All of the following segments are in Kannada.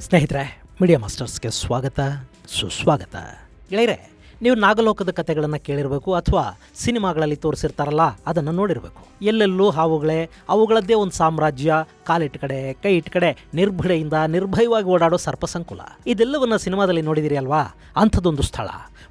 ಸ್ನೇಹಿತರೆ, ಮೀಡಿಯಾ ಮಾಸ್ಟರ್ಸ್ಗೆ ಸ್ವಾಗತ, ಸುಸ್ವಾಗತ. ಗೆಳೆಯರೆ, ನೀವು ನಾಗಲೋಕದ ಕಥೆಗಳನ್ನು ಕೇಳಿರಬೇಕು ಅಥವಾ ಸಿನಿಮಾಗಳಲ್ಲಿ ತೋರಿಸಿರ್ತಾರಲ್ಲ, ಅದನ್ನು ನೋಡಿರಬೇಕು. ಎಲ್ಲೆಲ್ಲೂ ಹಾವುಗಳೇ, ಅವುಗಳದ್ದೇ ಒಂದು ಸಾಮ್ರಾಜ್ಯ, ಕಾಲಿಟ್ಟ ಕಡೆ ಕೈ ಇಟ್ಟ ಕಡೆ ನಿರ್ಭೀಡೆಯಿಂದ ನಿರ್ಭಯವಾಗಿ ಓಡಾಡೋ ಸರ್ಪಸಂಕುಲ. ಇದೆಲ್ಲವನ್ನ ಸಿನಿಮಾದಲ್ಲಿ ನೋಡಿದಿರಿ ಅಲ್ವಾ? ಅಂಥದ್ದೊಂದು ಸ್ಥಳ,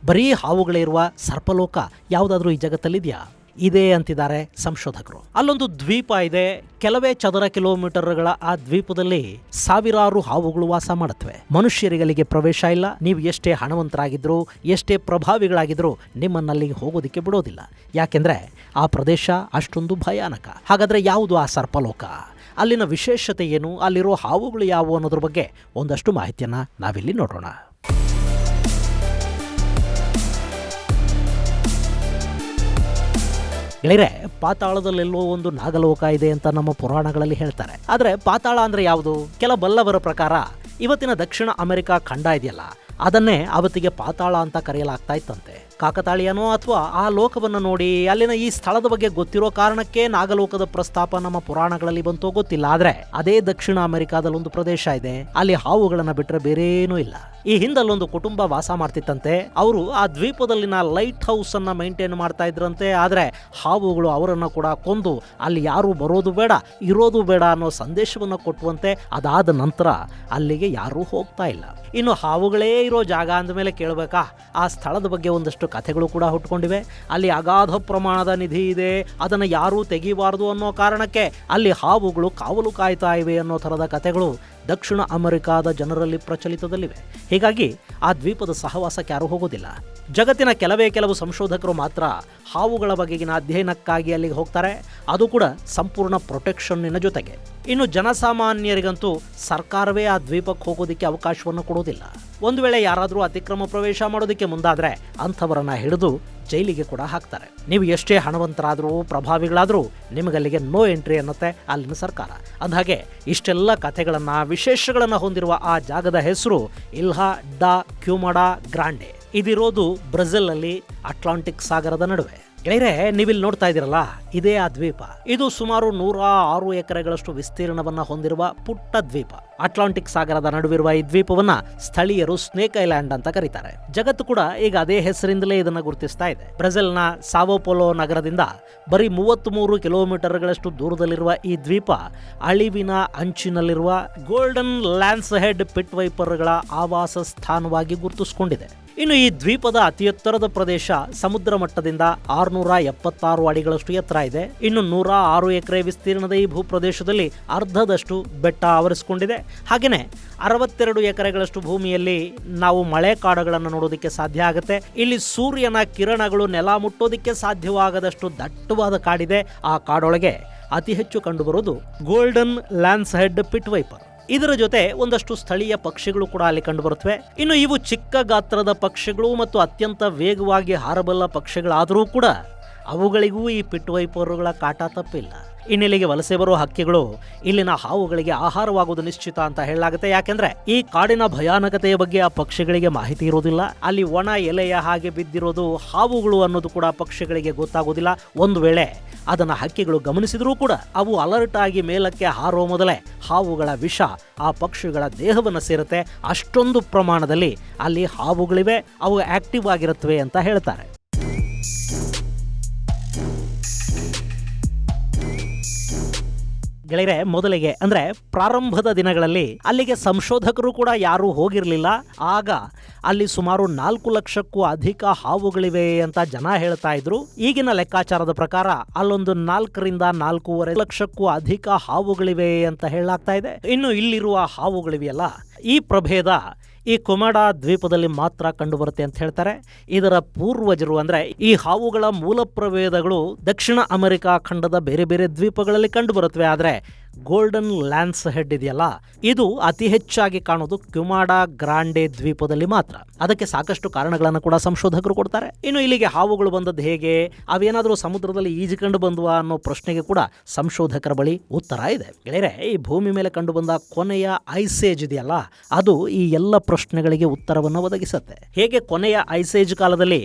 ಬರೀ ಹಾವುಗಳೇ ಇರುವ ಸರ್ಪಲೋಕ ಯಾವುದಾದ್ರೂ ಈ ಜಗತ್ತಲ್ಲಿದೆಯಾ? ಇದೆ ಅಂತಿದ್ದಾರೆ ಸಂಶೋಧಕರು. ಅಲ್ಲೊಂದು ದ್ವೀಪ ಇದೆ. ಕೆಲವೇ ಚದರ ಕಿಲೋಮೀಟರ್ಗಳ ಆ ದ್ವೀಪದಲ್ಲಿ ಸಾವಿರಾರು ಹಾವುಗಳು ವಾಸ ಮಾಡುತ್ತವೆ. ಮನುಷ್ಯರಿಗಲ್ಲಿಗೆ ಪ್ರವೇಶ ಇಲ್ಲ. ನೀವು ಎಷ್ಟೇ ಹಣವಂತರಾಗಿದ್ರು, ಎಷ್ಟೇ ಪ್ರಭಾವಿಗಳಾಗಿದ್ರು ನಿಮ್ಮನ್ನಲ್ಲಿಗೆ ಹೋಗೋದಿಕ್ಕೆ ಬಿಡೋದಿಲ್ಲ. ಯಾಕೆಂದ್ರೆ ಆ ಪ್ರದೇಶ ಅಷ್ಟೊಂದು ಭಯಾನಕ. ಹಾಗಾದ್ರೆ ಯಾವುದು ಆ ಸರ್ಪಲೋಕ? ಅಲ್ಲಿನ ವಿಶೇಷತೆ ಏನು? ಅಲ್ಲಿರೋ ಹಾವುಗಳು ಯಾವುವು ಅನ್ನೋದ್ರ ಬಗ್ಗೆ ಒಂದಷ್ಟು ಮಾಹಿತಿಯನ್ನ ನಾವಿಲ್ಲಿ ನೋಡೋಣ. ಗೆಳೆಯರೆ, ಪಾತಾಳದಲ್ಲೆಲ್ಲೋ ಒಂದು ನಾಗಲೋಕ ಇದೆ ಅಂತ ನಮ್ಮ ಪುರಾಣಗಳಲ್ಲಿ ಹೇಳ್ತಾರೆ. ಆದರೆ ಪಾತಾಳ ಅಂದ್ರೆ ಯಾವುದು? ಕೆಲ ಬಲ್ಲವರ ಪ್ರಕಾರ ಇವತ್ತಿನ ದಕ್ಷಿಣ ಅಮೆರಿಕ ಖಂಡ ಇದೆಯಲ್ಲ, ಅದನ್ನೇ ಅವತ್ತಿಗೆ ಪಾತಾಳ ಅಂತ ಕರೆಯಲಾಗ್ತಾ ಇತ್ತಂತೆ. ಕಾಕತಾಳೀಯನೋ ಅಥವಾ ಆ ಲೋಕವನ್ನು ನೋಡಿ ಅಲ್ಲಿನ ಈ ಸ್ಥಳದ ಬಗ್ಗೆ ಗೊತ್ತಿರೋ ಕಾರಣಕ್ಕೆ ನಾಗಲೋಕದ ಪ್ರಸ್ತಾಪ ನಮ್ಮ ಪುರಾಣಗಳಲ್ಲಿ ಬಂತೋ ಗೊತ್ತಿಲ್ಲ. ಆದ್ರೆ ಅದೇ ದಕ್ಷಿಣ ಅಮೆರಿಕಾದಲ್ಲಿ ಒಂದು ಪ್ರದೇಶ ಇದೆ, ಅಲ್ಲಿ ಹಾವುಗಳನ್ನ ಬಿಟ್ರೆ ಬೇರೇನೂ ಇಲ್ಲ. ಈ ಹಿಂದಲ್ಲೊಂದು ಕುಟುಂಬ ವಾಸ ಮಾಡ್ತಿತ್ತಂತೆ. ಅವರು ಆ ದ್ವೀಪದಲ್ಲಿನ ಲೈಟ್ ಹೌಸ್ ಅನ್ನ ಮೇಂಟೈನ್ ಮಾಡ್ತಾ ಇದ್ರಂತೆ. ಆದ್ರೆ ಹಾವುಗಳು ಅವರನ್ನ ಕೂಡ ಕೊಂದು ಅಲ್ಲಿ ಯಾರು ಬರೋದು ಬೇಡ, ಇರೋದು ಬೇಡ ಅನ್ನೋ ಸಂದೇಶವನ್ನ ಕೊಟ್ಟುವಂತೆ ಅದಾದ ನಂತರ ಅಲ್ಲಿಗೆ ಯಾರೂ ಹೋಗ್ತಾ ಇಲ್ಲ. ಇನ್ನು ಹಾವುಗಳೇ ಇರೋ ಜಾಗ ಅಂದಮೇಲೆ ಕೇಳಬೇಕಾ, ಆ ಸ್ಥಳದ ಬಗ್ಗೆ ಒಂದಷ್ಟು ಕಥೆಗಳು ಕೂಡ ಹುಟ್ಕೊಂಡಿವೆ. ಅಲ್ಲಿ ಅಗಾಧ ಪ್ರಮಾಣದ ನಿಧಿ ಇದೆ, ಅದನ್ನು ಯಾರೂ ತೆಗಿಬಾರದು ಅನ್ನೋ ಕಾರಣಕ್ಕೆ ಅಲ್ಲಿ ಹಾವುಗಳು ಕಾವಲು ಕಾಯ್ತಾ ಇವೆ ಅನ್ನೋ ಥರದ ಕಥೆಗಳು ದಕ್ಷಿಣ ಅಮೆರಿಕಾದ ಜನರಲ್ಲಿ ಪ್ರಚಲಿತದಲ್ಲಿವೆ. ಹೀಗಾಗಿ ಆ ದ್ವೀಪದ ಸಹವಾಸಕ್ಕೆ ಯಾರೂ ಹೋಗೋದಿಲ್ಲ. ಜಗತ್ತಿನ ಕೆಲವು ಸಂಶೋಧಕರು ಮಾತ್ರ ಹಾವುಗಳ ಬಗೆಗಿನ ಅಧ್ಯಯನಕ್ಕಾಗಿ ಅಲ್ಲಿಗೆ ಹೋಗ್ತಾರೆ, ಅದು ಕೂಡ ಸಂಪೂರ್ಣ ಪ್ರೊಟೆಕ್ಷನ್ನಿನ ಜೊತೆಗೆ. ಇನ್ನು ಜನಸಾಮಾನ್ಯರಿಗಂತೂ ಸರ್ಕಾರವೇ ಆ ದ್ವೀಪಕ್ಕೆ ಹೋಗೋದಕ್ಕೆ ಅವಕಾಶವನ್ನು ಕೊಡೋದಿಲ್ಲ. ಒಂದು ವೇಳೆ ಯಾರಾದರೂ ಅತಿಕ್ರಮ ಪ್ರವೇಶ ಮಾಡೋದಕ್ಕೆ ಮುಂದಾದರೆ ಅಂಥವರನ್ನ ಹಿಡಿದು ಜೈಲಿಗೆ ಕೂಡ ಹಾಕ್ತಾರೆ. ನೀವು ಎಷ್ಟೇ ಹಣವಂತರಾದರೂ ಪ್ರಭಾವಿಗಳಾದರೂ ನಿಮಗಲ್ಲಿಗೆ ನೋ ಎಂಟ್ರಿ ಅನ್ನತ್ತೆ ಅಲ್ಲಿನ ಸರ್ಕಾರ. ಅಂದಹಾಗೆ ಇಷ್ಟೆಲ್ಲ ಕಥೆಗಳನ್ನು ವಿಶೇಷಗಳನ್ನು ಹೊಂದಿರುವ ಆ ಜಾಗದ ಹೆಸರು ಇಲ್ಹಾ ಡಾ ಕ್ಯೂಮಡಾ ಗ್ರಾಂಡೆ. ಇದಿರೋದು ಬ್ರೆಜಿಲ್ನಲ್ಲಿ ಅಟ್ಲಾಂಟಿಕ್ ಸಾಗರದ ನಡುವೆ. ಗೆಳೆಯರೆ, ನೀವಿಲ್ಲಿ ನೋಡ್ತಾ ಇದ್ದೀರಲ್ಲ, ಇದೇ ಆ ದ್ವೀಪ. ಇದು ಸುಮಾರು 106 ಎಕರೆಗಳಷ್ಟು ವಿಸ್ತೀರ್ಣವನ್ನ ಹೊಂದಿರುವ ಪುಟ್ಟ ದ್ವೀಪ. ಅಟ್ಲಾಂಟಿಕ್ ಸಾಗರದ ನಡುವಿರುವ ಈ ದ್ವೀಪವನ್ನ ಸ್ಥಳೀಯರು ಸ್ನೇಕ್ ಐಲ್ಯಾಂಡ್ ಅಂತ ಕರೀತಾರೆ. ಜಗತ್ತು ಕೂಡ ಈಗ ಅದೇ ಹೆಸರಿಂದಲೇ ಇದನ್ನ ಗುರುತಿಸ್ತಾ ಇದೆ. ಬ್ರೆಜಿಲ್ನ ಸಾವೋಪೋಲೋ ನಗರದಿಂದ ಬರೀ 33 ಕಿಲೋಮೀಟರ್ಗಳಷ್ಟು ದೂರದಲ್ಲಿರುವ ಈ ದ್ವೀಪ ಅಳಿವಿನ ಅಂಚಿನಲ್ಲಿರುವ ಗೋಲ್ಡನ್ ಲ್ಯಾನ್ಸ್ ಹೆಡ್ ಪಿಟ್ ವೈಪರ್ಗಳ ಆವಾಸ ಸ್ಥಾನವಾಗಿ ಗುರುತಿಸಿಕೊಂಡಿದೆ. ಇನ್ನು ಈ ದ್ವೀಪದ ಅತಿ ಎತ್ತರದ ಪ್ರದೇಶ ಸಮುದ್ರ ಮಟ್ಟದಿಂದ 676 ಅಡಿಗಳಷ್ಟು ಎತ್ತರ ಇದೆ. ಇನ್ನು 106 ಎಕರೆ ವಿಸ್ತೀರ್ಣದ ಈ ಭೂಪ್ರದೇಶದಲ್ಲಿ ಅರ್ಧದಷ್ಟು ಬೆಟ್ಟ ಆವರಿಸಿಕೊಂಡಿದೆ. ಹಾಗೆಯೇ 62 ಎಕರೆಗಳಷ್ಟು ಭೂಮಿಯಲ್ಲಿ ನಾವು ಮಳೆ ಕಾಡುಗಳನ್ನು ನೋಡೋದಕ್ಕೆ ಸಾಧ್ಯ ಆಗುತ್ತೆ. ಇಲ್ಲಿ ಸೂರ್ಯನ ಕಿರಣಗಳು ನೆಲ ಮುಟ್ಟೋದಕ್ಕೆ ಸಾಧ್ಯವಾಗದಷ್ಟು ದಟ್ಟವಾದ ಕಾಡಿದೆ. ಆ ಕಾಡೊಳಗೆ ಅತಿ ಹೆಚ್ಚು ಕಂಡುಬರೋದು golden lance head pit viper. ಇದರ ಜೊತೆ ಒಂದಷ್ಟು ಸ್ಥಳೀಯ ಪಕ್ಷಿಗಳು ಕೂಡ ಅಲ್ಲಿ ಕಂಡುಬರುತ್ತವೆ. ಇನ್ನು ಇವು ಚಿಕ್ಕ ಗಾತ್ರದ ಪಕ್ಷಿಗಳು ಮತ್ತು ಅತ್ಯಂತ ವೇಗವಾಗಿ ಹಾರಬಲ್ಲ ಪಕ್ಷಿಗಳಾದರೂ ಕೂಡ ಅವುಗಳಿಗೂ ಈ ಪಿಟ್ ವೈಪರುಗಳ ಕಾಟ ತಪ್ಪಿಲ್ಲ. ಇನ್ನಿಲ್ಲಿಗೆ ವಲಸೆ ಬರೋ ಹಕ್ಕಿಗಳು ಇಲ್ಲಿನ ಹಾವುಗಳಿಗೆ ಆಹಾರವಾಗುವುದು ನಿಶ್ಚಿತ ಅಂತ ಹೇಳಲಾಗುತ್ತೆ. ಯಾಕೆಂದ್ರೆ ಈ ಕಾಡಿನ ಭಯಾನಕತೆಯ ಬಗ್ಗೆ ಆ ಪಕ್ಷಿಗಳಿಗೆ ಮಾಹಿತಿ ಇರೋದಿಲ್ಲ. ಅಲ್ಲಿ ಒಣ ಎಲೆಯ ಹಾಗೆ ಬಿದ್ದಿರೋದು ಹಾವುಗಳು ಅನ್ನೋದು ಕೂಡ ಪಕ್ಷಿಗಳಿಗೆ ಗೊತ್ತಾಗೋದಿಲ್ಲ. ಒಂದು ವೇಳೆ ಅದನ್ನ ಹಕ್ಕಿಗಳು ಗಮನಿಸಿದ್ರೂ ಕೂಡ ಅವು ಅಲರ್ಟ್ ಆಗಿ ಮೇಲಕ್ಕೆ ಹಾರೋ ಮೊದಲೇ ಹಾವುಗಳ ವಿಷ ಆ ಪಕ್ಷಿಗಳ ದೇಹವನ್ನು ಸೇರುತ್ತೆ. ಅಷ್ಟೊಂದು ಪ್ರಮಾಣದಲ್ಲಿ ಅಲ್ಲಿ ಹಾವುಗಳಿವೆ, ಅವು ಆಕ್ಟಿವ್ ಆಗಿರುತ್ತವೆ ಅಂತ ಹೇಳ್ತಾರೆ. ಗೆಳೆಯರೆ, ಮೊದಲಿಗೆ ಅಂದ್ರೆ ಪ್ರಾರಂಭದ ದಿನಗಳಲ್ಲಿ ಅಲ್ಲಿಗೆ ಸಂಶೋಧಕರು ಕೂಡ ಯಾರೂ ಹೋಗಿರಲಿಲ್ಲ. ಆಗ ಅಲ್ಲಿ ಸುಮಾರು 4 ಲಕ್ಷಕ್ಕೂ ಅಧಿಕ ಹಾವುಗಳಿವೆ ಅಂತ ಜನ ಹೇಳ್ತಾ ಇದ್ರು. ಈಗಿನ ಲೆಕ್ಕಾಚಾರದ ಪ್ರಕಾರ ಅಲ್ಲೊಂದು 4 ರಿಂದ 4.5 ಲಕ್ಷಕ್ಕೂ ಅಧಿಕ ಹಾವುಗಳಿವೆ ಅಂತ ಹೇಳಲಾಗ್ತಾ ಇದೆ. ಇನ್ನು ಇಲ್ಲಿರುವ ಹಾವುಗಳಿವೆಯಲ್ಲ, ಈ ಪ್ರಭೇದ ಈ ಕೊಮಡಾ ದ್ವೀಪದಲ್ಲಿ ಮಾತ್ರ ಕಂಡುಬರುತ್ತೆ ಅಂತ ಹೇಳ್ತಾರೆ. ಇದರ ಪೂರ್ವಜರು ಅಂದ್ರೆ ಈ ಹಾವುಗಳ ಮೂಲ ಪ್ರಭೇದಗಳು ದಕ್ಷಿಣ ಅಮೆರಿಕಾ ಖಂಡದ ಬೇರೆ ಬೇರೆ ದ್ವೀಪಗಳಲ್ಲಿ ಕಂಡುಬರುತ್ತವೆ. ಆದರೆ ಗೋಲ್ಡನ್ ಲ್ಯಾನ್ಸ್ ಹೆಡ್ ಇದೆಯಲ್ಲ, ಇದು ಅತಿ ಹೆಚ್ಚಾಗಿ ಕಾಣೋದು ಕ್ಯುಮಾಡಾ ಗ್ರಾಂಡೆ ದ್ವೀಪದಲ್ಲಿ ಮಾತ್ರ. ಅದಕ್ಕೆ ಸಾಕಷ್ಟು ಕಾರಣಗಳನ್ನು ಕೂಡ ಸಂಶೋಧಕರು ಕೊಡ್ತಾರೆ. ಇನ್ನು ಇಲ್ಲಿಗೆ ಹಾವುಗಳು ಬಂದದ್ದು ಹೇಗೆ, ಅವೇನಾದರೂ ಸಮುದ್ರದಲ್ಲಿ ಈಜಿಕೊಂಡು ಬಂದ್ವಾ ಅನ್ನೋ ಪ್ರಶ್ನೆಗೆ ಕೂಡ ಸಂಶೋಧಕರ ಬಳಿ ಉತ್ತರ ಇದೆ. ಗೆಳೆಯರೆ, ಈ ಭೂಮಿ ಮೇಲೆ ಕಂಡು ಬಂದ ಕೊನೆಯ ಐಸೇಜ್ ಇದೆಯಲ್ಲ, ಅದು ಈ ಎಲ್ಲ ಪ್ರಶ್ನೆಗಳಿಗೆ ಉತ್ತರವನ್ನು ಒದಗಿಸುತ್ತೆ. ಹೇಗೆ ಕೊನೆಯ ಐಸೇಜ್ ಕಾಲದಲ್ಲಿ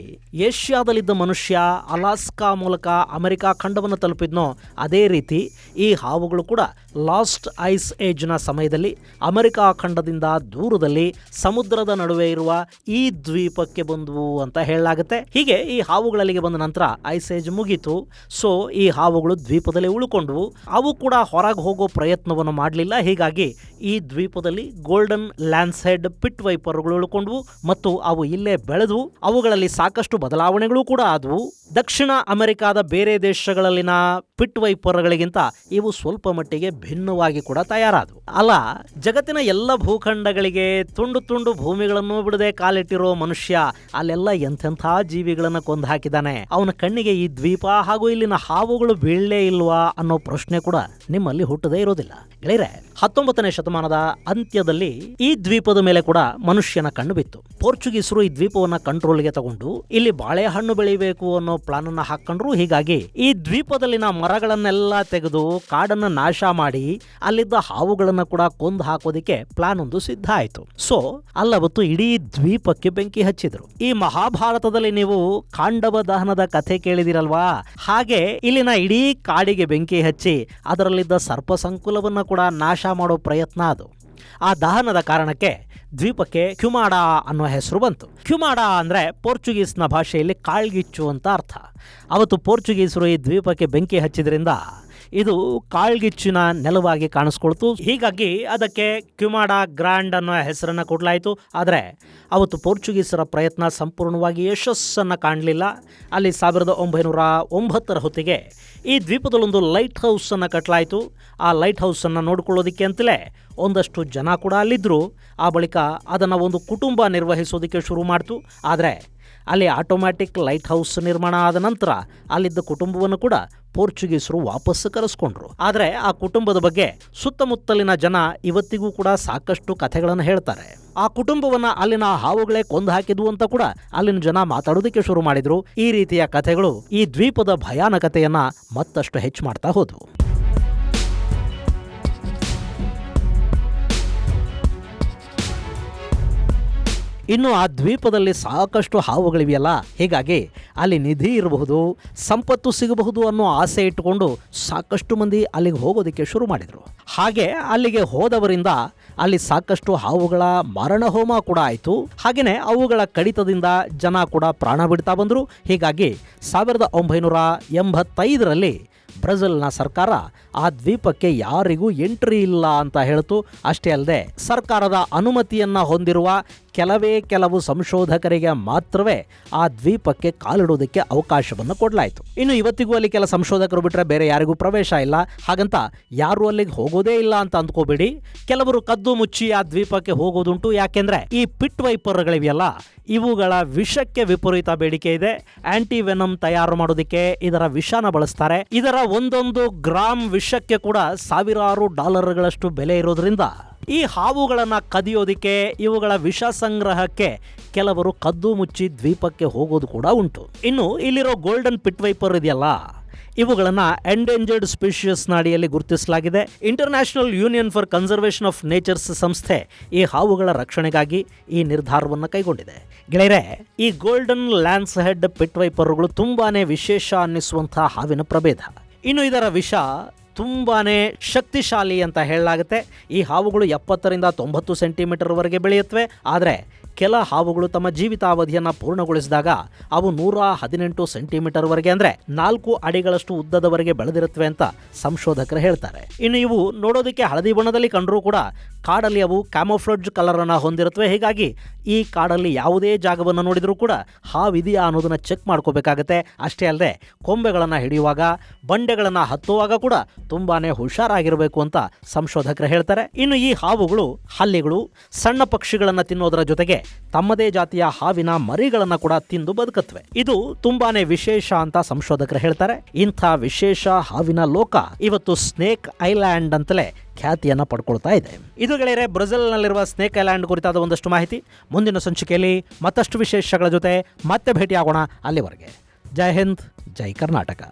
ಏಷ್ಯಾದಲ್ಲಿದ್ದ ಮನುಷ್ಯ ಅಲಾಸ್ಕಾ ಮೂಲಕ ಅಮೆರಿಕಾ ಖಂಡವನ್ನು ತಲುಪಿದ್ನೋ, ಅದೇ ರೀತಿ ಈ ಹಾವುಗಳು ಕೂಡ ಲಾಸ್ಟ್ ಐಸ್ ಏಜ್ನ ಸಮಯದಲ್ಲಿ ಅಮೆರಿಕಾ ಖಂಡದಿಂದ ದೂರದಲ್ಲಿ ಸಮುದ್ರದ ನಡುವೆ ಇರುವ ಈ ದ್ವೀಪಕ್ಕೆ ಬಂದವು ಅಂತ ಹೇಳಲಾಗುತ್ತೆ. ಹೀಗೆ ಈ ಹಾವುಗಳಲ್ಲಿಗೆ ಬಂದ ನಂತರ ಐಸ್ ಏಜ್ ಮುಗೀತು. ಸೊ ಈ ಹಾವುಗಳು ದ್ವೀಪದಲ್ಲಿ ಉಳ್ಕೊಂಡ್ವು. ಅವು ಕೂಡ ಹೊರಗೆ ಹೋಗೋ ಪ್ರಯತ್ನವನ್ನು ಮಾಡಲಿಲ್ಲ. ಹೀಗಾಗಿ ಈ ದ್ವೀಪದಲ್ಲಿ ಗೋಲ್ಡನ್ ಲ್ಯಾನ್ಸ್ ಹೆಡ್ ಪಿಟ್ ವೈಪರ್ಗಳು ಉಳ್ಕೊಂಡ್ವು ಮತ್ತು ಅವು ಇಲ್ಲೇ ಬೆಳೆದವು. ಅವುಗಳಲ್ಲಿ ಸಾಕಷ್ಟು ಬದಲಾವಣೆಗಳು ಕೂಡ ಆದವು. ದಕ್ಷಿಣ ಅಮೆರಿಕಾದ ಬೇರೆ ದೇಶಗಳಲ್ಲಿನ ಪಿಟ್ ವೈಪರ್ಗಳಿಗಿಂತ ಇವು ಸ್ವಲ್ಪ ಮಟ್ಟಿಗೆ ಭಿನ್ನವಾಗಿ ಕೂಡ ತಯಾರಾದವು. ಅಲ್ಲ, ಜಗತ್ತಿನ ಎಲ್ಲ ಭೂಖಂಡಗಳಿಗೆ ತುಂಡು ತುಂಡು ಭೂಮಿಗಳನ್ನು ಬಿಡದೆ ಕಾಲಿಟ್ಟಿರೋ ಮನುಷ್ಯ ಅಲ್ಲೆಲ್ಲ ಎಂತೆಂಥ ಜೀವಿಗಳನ್ನ ಕೊಂದು ಹಾಕಿದ್ದಾನೆ. ಅವನ ಕಣ್ಣಿಗೆ ಈ ದ್ವೀಪ ಹಾಗೂ ಇಲ್ಲಿನ ಹಾವುಗಳು ಬೀಳಲೇ ಇಲ್ವಾ ಅನ್ನೋ ಪ್ರಶ್ನೆ ಕೂಡ ನಿಮ್ಮಲ್ಲಿ ಹುಟ್ಟದೇ ಇರೋದಿಲ್ಲ. ಗೆಳೆಯರೆ, 19ನೇ ಶತಮಾನದ ಅಂತ್ಯದಲ್ಲಿ ಈ ದ್ವೀಪದ ಮೇಲೆ ಕೂಡ ಮನುಷ್ಯನ ಕಣ್ಣು ಬಿತ್ತು. ಪೋರ್ಚುಗೀಸರು ಈ ದ್ವೀಪವನ್ನ ಕಂಟ್ರೋಲ್ಗೆ ತಗೊಂಡು ಇಲ್ಲಿ ಬಾಳೆಹಣ್ಣು ಬೆಳಿಬೇಕು ಅನ್ನೋ ಪ್ಲಾನ್ ಅನ್ನ ಹಾಕೊಂಡ್ರು. ಹೀಗಾಗಿ ಈ ದ್ವೀಪದಲ್ಲಿನ ಮರಗಳನ್ನೆಲ್ಲ ತೆಗೆದು ಕಾಡನ್ನ ನಾಶ ಮಾಡಿ ಅಲ್ಲಿದ್ದ ಹಾವುಗಳನ್ನ ಕೂಡ ಕೊಂದು ಹಾಕೋದಿಕ್ಕೆ ಪ್ಲಾನ್ ಒಂದು ಸಿದ್ಧ ಆಯ್ತು. ಸೊ ಅಲ್ಲವತ್ತು ಇಡೀ ದ್ವೀಪಕ್ಕೆ ಬೆಂಕಿ ಹಚ್ಚಿದ್ರು. ಈ ಮಹಾಭಾರತದಲ್ಲಿ ನೀವು ಖಾಂಡವ ದಹನದ ಕಥೆ ಕೇಳಿದಿರಲ್ವಾ? ಹಾಗೆ ಇಲ್ಲಿನ ಇಡೀ ಕಾಡಿಗೆ ಬೆಂಕಿ ಹಚ್ಚಿ ಅದರಲ್ಲಿದ್ದ ಸರ್ಪ ಸಂಕುಲವನ್ನ ಕೂಡ ನಾಶ ಮಾಡೋ ಪ್ರಯತ್ನ ಅದು. ಆ ದಹನದ ಕಾರಣಕ್ಕೆ ದ್ವೀಪಕ್ಕೆ ಕ್ಯುಮಾಡಾ ಅನ್ನೋ ಹೆಸರು ಬಂತು. ಕ್ಯುಮಾಡಾ ಅಂದ್ರೆ ಪೋರ್ಚುಗೀಸ್ನ ಭಾಷೆಯಲ್ಲಿ ಕಾಳ್ಗಿಚ್ಚು ಅಂತ ಅರ್ಥ. ಅವತ್ತು ಪೋರ್ಚುಗೀಸರು ಈ ದ್ವೀಪಕ್ಕೆ ಬೆಂಕಿ ಹಚ್ಚಿದ್ರಿಂದ ಇದು ಕಾಳ್ಗಿಚ್ಚಿನ ನೆಲವಾಗಿ ಕಾಣಿಸ್ಕೊಳ್ತು. ಹೀಗಾಗಿ ಅದಕ್ಕೆ ಕ್ಯುಮಾಡಾ ಗ್ರ್ಯಾಂಡ್ ಅನ್ನೋ ಹೆಸರನ್ನು ಕೊಡಲಾಯಿತು. ಆದರೆ ಅವತ್ತು ಪೋರ್ಚುಗೀಸರ ಪ್ರಯತ್ನ ಸಂಪೂರ್ಣವಾಗಿ ಯಶಸ್ಸನ್ನು ಕಾಣಲಿಲ್ಲ. ಅಲ್ಲಿ 1909ರ ಹೊತ್ತಿಗೆ ಈ ದ್ವೀಪದಲ್ಲೊಂದು ಲೈಟ್ ಹೌಸನ್ನು ಕಟ್ಟಲಾಯಿತು. ಆ ಲೈಟ್ ಹೌಸನ್ನು ನೋಡ್ಕೊಳ್ಳೋದಕ್ಕೆ ಅಂತಲೇ ಒಂದಷ್ಟು ಜನ ಕೂಡ ಅಲ್ಲಿದ್ದರು. ಆ ಬಳಿಕ ಅದನ್ನು ಒಂದು ಕುಟುಂಬ ನಿರ್ವಹಿಸೋದಕ್ಕೆ ಶುರು ಮಾಡ್ತು. ಆದರೆ ಅಲ್ಲಿ ಆಟೋಮ್ಯಾಟಿಕ್ ಲೈಟ್ ಹೌಸ್ ನಿರ್ಮಾಣ ಆದ ನಂತರ ಅಲ್ಲಿದ್ದ ಕುಟುಂಬವನ್ನು ಕೂಡ ಪೋರ್ಚುಗೀಸರು ವಾಪಸ್ಸು ಕರೆಸ್ಕೊಂಡ್ರು. ಆದರೆ ಆ ಕುಟುಂಬದ ಬಗ್ಗೆ ಸುತ್ತಮುತ್ತಲಿನ ಜನ ಇವತ್ತಿಗೂ ಕೂಡ ಸಾಕಷ್ಟು ಕಥೆಗಳನ್ನು ಹೇಳ್ತಾರೆ. ಆ ಕುಟುಂಬವನ್ನ ಅಲ್ಲಿನ ಹಾವುಗಳೇ ಕೊಂದು ಹಾಕಿದ್ವು ಅಂತ ಕೂಡ ಅಲ್ಲಿನ ಜನ ಮಾತಾಡೋದಕ್ಕೆ ಶುರು ಮಾಡಿದ್ರು. ಈ ರೀತಿಯ ಕಥೆಗಳು ಈ ದ್ವೀಪದ ಭಯಾನಕತೆಯನ್ನ ಮತ್ತಷ್ಟು ಹೆಚ್ಚು ಮಾಡ್ತಾ ಹೋದ್ವು. ಇನ್ನು ಆ ದ್ವೀಪದಲ್ಲಿ ಸಾಕಷ್ಟು ಹಾವುಗಳಿವೆಯಲ್ಲ, ಹೀಗಾಗಿ ಅಲ್ಲಿ ನಿಧಿ ಇರಬಹುದು, ಸಂಪತ್ತು ಸಿಗಬಹುದು ಅನ್ನೋ ಆಸೆ ಇಟ್ಟುಕೊಂಡು ಸಾಕಷ್ಟು ಮಂದಿ ಅಲ್ಲಿಗೆ ಹೋಗೋದಕ್ಕೆ ಶುರು ಮಾಡಿದರು. ಹಾಗೆ ಅಲ್ಲಿಗೆ ಹೋದವರಿಂದ ಅಲ್ಲಿ ಸಾಕಷ್ಟು ಹಾವುಗಳ ಮಾರಣಹೋಮ ಕೂಡ ಆಯಿತು. ಹಾಗೆಯೇ ಅವುಗಳ ಕಡಿತದಿಂದ ಜನ ಕೂಡ ಪ್ರಾಣ ಬಿಡ್ತಾ ಬಂದರು. ಹೀಗಾಗಿ 1985ರಲ್ಲಿ ಬ್ರೆಜಿಲ್ನ ಸರ್ಕಾರ ಆ ದ್ವೀಪಕ್ಕೆ ಯಾರಿಗೂ ಎಂಟ್ರಿ ಇಲ್ಲ ಅಂತ ಹೇಳಿತು. ಅಷ್ಟೇ ಅಲ್ಲದೆ ಸರ್ಕಾರದ ಅನುಮತಿಯನ್ನ ಹೊಂದಿರುವ ಕೆಲವು ಸಂಶೋಧಕರಿಗೆ ಮಾತ್ರವೇ ಆ ದ್ವೀಪಕ್ಕೆ ಕಾಲಿಡೋದಕ್ಕೆ ಅವಕಾಶವನ್ನು ಕೊಡಲಾಯಿತು. ಇನ್ನು ಇವತ್ತಿಗೂ ಅಲ್ಲಿ ಕೆಲ ಸಂಶೋಧಕರು ಬಿಟ್ಟರೆ ಬೇರೆ ಯಾರಿಗೂ ಪ್ರವೇಶ ಇಲ್ಲ. ಹಾಗಂತ ಯಾರು ಅಲ್ಲಿಗೆ ಹೋಗೋದೇ ಇಲ್ಲ ಅಂತ ಅಂದ್ಕೋಬೇಡಿ. ಕೆಲವರು ಕದ್ದು ಮುಚ್ಚಿ ಆ ದ್ವೀಪಕ್ಕೆ ಹೋಗೋದುಂಟು. ಯಾಕೆಂದ್ರೆ ಈ ಪಿಟ್ ವೈಪರ್ಗಳಿವೆಯಲ್ಲ, ಇವುಗಳ ವಿಷಕ್ಕೆ ವಿಪರೀತ ಬೇಡಿಕೆ ಇದೆ. ಆಂಟಿ ವೆನಮ್ ತಯಾರು ಮಾಡೋದಕ್ಕೆ ಇದರ ವಿಷನ ಬಳಸ್ತಾರೆ. ಇದರ ಒಂದೊಂದು ಗ್ರಾಮ್ ವಿಷಕ್ಕೆ ಕೂಡ ಸಾವಿರಾರು ಡಾಲರ್ಗಳಷ್ಟು ಬೆಲೆ ಇರೋದ್ರಿಂದ ಈ ಹಾವುಗಳನ್ನ ಕದಿಯೋದಿಕ್ಕೆ, ಇವುಗಳ ವಿಷ ಸಂಗ್ರಹಕ್ಕೆ ಕೆಲವರು ಕದ್ದು ಮುಚ್ಚಿ ದ್ವೀಪಕ್ಕೆ ಹೋಗೋದು ಕೂಡ ಉಂಟು. ಇನ್ನು ಇಲ್ಲಿರೋ ಗೋಲ್ಡನ್ ಪಿಟ್ ವೈಪರ್ ಇದೆಯಲ್ಲ, ಇವುಗಳನ್ನ ಎಂಡೇಂಜರ್ಡ್ ಸ್ಪೀಷಿಯಸ್ ಅಡಿಯಲ್ಲಿ ಗುರುತಿಸಲಾಗಿದೆ. International union for conservation of nature's ಸಂಸ್ಥೆ ಈ ಹಾವುಗಳ ರಕ್ಷಣೆಗಾಗಿ ಈ ನಿರ್ಧಾರವನ್ನು ಕೈಗೊಂಡಿದೆ. ಗೆಳೆಯರೆ, ಈ ಗೋಲ್ಡನ್ ಲ್ಯಾನ್ಸ್ ಹೆಡ್ ಪಿಟ್ ವೈಪರ್ಗಳು ತುಂಬಾನೇ ವಿಶೇಷ ಅನ್ನಿಸುವಂತಹ ಹಾವಿನ ಪ್ರಭೇದ. ಇನ್ನು ಇದರ ವಿಷ ತುಂಬಾನೇ ಶಕ್ತಿಶಾಲಿ ಅಂತ ಹೇಳಲಾಗುತ್ತೆ. ಈ ಹಾವುಗಳು 70ರಿಂದ 90 ಸೆಂಟಿಮೀಟರ್ ವರೆಗೆ ಬೆಳೆಯುತ್ತವೆ. ಆದರೆ ಕೆಲ ಹಾವುಗಳು ತಮ್ಮ ಜೀವಿತಾವಧಿಯನ್ನು ಪೂರ್ಣಗೊಳಿಸಿದಾಗ ಅವು 118 ಸೆಂಟಿಮೀಟರ್ ವರೆಗೆ ಅಂದರೆ 4 ಅಡಿಗಳಷ್ಟು ಉದ್ದದವರೆಗೆ ಬೆಳೆದಿರುತ್ತವೆ ಅಂತ ಸಂಶೋಧಕರು ಹೇಳ್ತಾರೆ. ಇನ್ನು ಇವು ನೋಡೋದಕ್ಕೆ ಹಳದಿ ಬಣ್ಣದಲ್ಲಿ ಕಂಡರೂ ಕೂಡ ಕಾಡಲ್ಲಿ ಅವು ಕ್ಯಾಮೋಫ್ಲೇಜ್ ಕಲರ್ ಅನ್ನ ಹೊಂದಿರುತ್ತವೆ. ಹೀಗಾಗಿ ಈ ಕಾಡಲ್ಲಿ ಯಾವುದೇ ಜಾಗವನ್ನು ನೋಡಿದರೂ ಕೂಡ ಹಾವಿದೆಯಾ ಅನ್ನೋದನ್ನ ಚೆಕ್ ಮಾಡ್ಕೋಬೇಕಾಗತ್ತೆ. ಅಷ್ಟೇ ಅಲ್ಲದೆ ಕೊಂಬೆಗಳನ್ನು ಹಿಡಿಯುವಾಗ, ಬಂಡೆಗಳನ್ನು ಹತ್ತುವಾಗ ಕೂಡ ತುಂಬಾನೇ ಹುಷಾರಾಗಿರಬೇಕು ಅಂತ ಸಂಶೋಧಕರು ಹೇಳ್ತಾರೆ. ಇನ್ನು ಈ ಹಾವುಗಳು ಹಲ್ಲಿಗಳು, ಸಣ್ಣ ಪಕ್ಷಿಗಳನ್ನು ತಿನ್ನೋದರ ಜೊತೆಗೆ ತಮ್ಮದೇ ಜಾತಿಯ ಹಾವಿನ ಮರಿಗಳನ್ನು ಕೂಡ ತಿಂದು ಬದುಕತ್ವೆ. ಇದು ತುಂಬಾನೇ ವಿಶೇಷ ಅಂತ ಸಂಶೋಧಕರು ಹೇಳ್ತಾರೆ. ಇಂಥ ವಿಶೇಷ ಹಾವಿನ ಲೋಕ ಇವತ್ತು ಸ್ನೇಕ್ ಐಲ್ಯಾಂಡ್ ಅಂತಲೇ ಖ್ಯಾತಿಯನ್ನು ಪಡ್ಕೊಳ್ತಾ ಇದೆ. ಇದು ಗೆಳೆಯರೆ ಬ್ರೆಜಿಲ್ನಲ್ಲಿರುವ ಸ್ನೇಕ್ ಐಲ್ಯಾಂಡ್ ಕುರಿತಾದ ಒಂದಷ್ಟು ಮಾಹಿತಿ. ಮುಂದಿನ ಸಂಚಿಕೆಯಲ್ಲಿ ಮತ್ತಷ್ಟು ವಿಶೇಷಗಳ ಜೊತೆ ಮತ್ತೆ ಭೇಟಿಯಾಗೋಣ. ಅಲ್ಲಿವರೆಗೆ ಜೈ ಹಿಂದ್, ಜೈ ಕರ್ನಾಟಕ.